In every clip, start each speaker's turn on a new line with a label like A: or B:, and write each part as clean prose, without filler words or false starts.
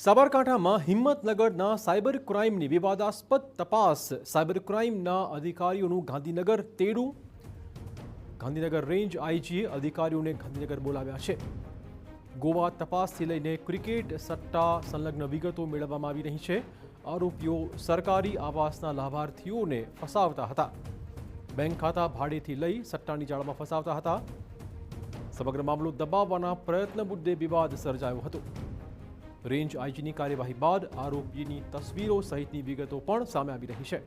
A: સાબરકાંઠામાં હિંમતનગરના સાયબર ક્રાઇમની વિવાદાસ્પદ તપાસ. સાયબર ક્રાઇમના અધિકારીઓનું ગાંધીનગર તેડું. ગાંધીનગર રેન્જ આઈજીએ અધિકારીઓને ગાંધીનગર બોલાવ્યા છે. ગોવા તપાસથી લઈને ક્રિકેટ સટ્ટા સંલગ્ન વિગતો મેળવવામાં આવી રહી છે. આરોપીઓ સરકારી આવાસના લાભાર્થીઓને ફસાવતા હતા. બેંક ખાતા ભાડેથી લઈ સટ્ટાની જાળમાં ફસાવતા હતા. સમગ્ર મામલો દબાવવાના પ્રયત્ન મુદ્દે વિવાદ સર્જાયો હતો. રેન્જ આઈજીની કાર્યવાહી બાદ આરોપીની તસવીરો સહિતની વિગતો પણ સામે આવી રહી છે.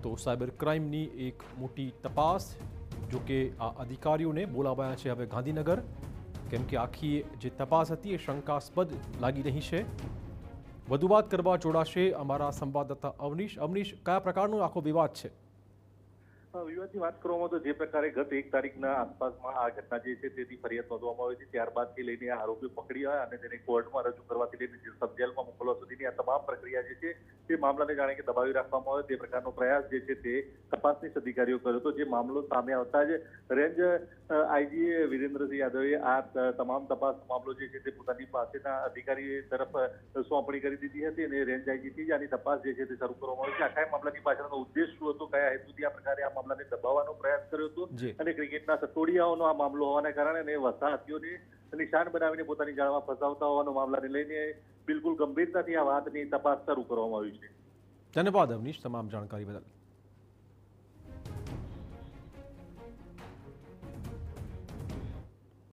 A: તો સાયબર ક્રાઇમની એક મોટી તપાસ, જો કે આ અધિકારીઓને બોલાવાયા છે હવે ગાંધીનગર, કેમ કે આખી જે તપાસ હતી એ શંકાસ્પદ લાગી રહી છે. વધુ વાત કરવા જોડાશે અમારા સંવાદદાતા અવનીશ. અવનીશ, કયા પ્રકારનો આખો વિવાદ છે?
B: વિવાદની વાત કરવામાં તો જે પ્રકારે ગત 1 તારીખના આસપાસમાં આ ઘટના જે છે તેની ફરિયાદ નોંધવામાં આવી હતી, ત્યારબાદથી લઈને આ આરોપી પકડ્યા અને તેને કોર્ટમાં રજૂ કરવાથી લઈને સબ જેલમાં મોકલવા સુધીની આ તમામ પ્રક્રિયા જે છે તે મામલાને જાણે કે દબાવી રાખવામાં આવે તે પ્રકારનો પ્રયાસ જે છે તે તપાસનીશ અધિકારીઓ કર્યો હતો. જે મામલો સામે આવતા જ રેન્જ આઈજી વિરેન્દ્રસિંહ યાદવે આ તમામ તપાસ મામલો જે છે તે પોતાની પાસેના અધિકારી તરફ સોંપણી કરી દીધી હતી અને રેન્જ આઈજીથી જ આની તપાસ જે છે તે શરૂ કરવામાં આવી છે. આખા મામલાની પાછળનો ઉદ્દેશ શું હતો, કયા હેતુથી આ પ્રકારે આ મામલાને દબાવવાનો પ્રયાસ કર્યો હતો અને ક્રિકેટના સટોડિયાઓનો આ મામલો હોવાના કારણે વસાહતીઓને નિશાન બનાવીને પોતાની જાળમાં ફસાવતા હોવાનો મામલાને લઈને બિલકુલ ગંભીરતાથી આ વાતની તપાસ શરૂ કરવામાં આવી છે.
A: ધન્યવાદ અવનીશ તમામ જાણકારી બદલ.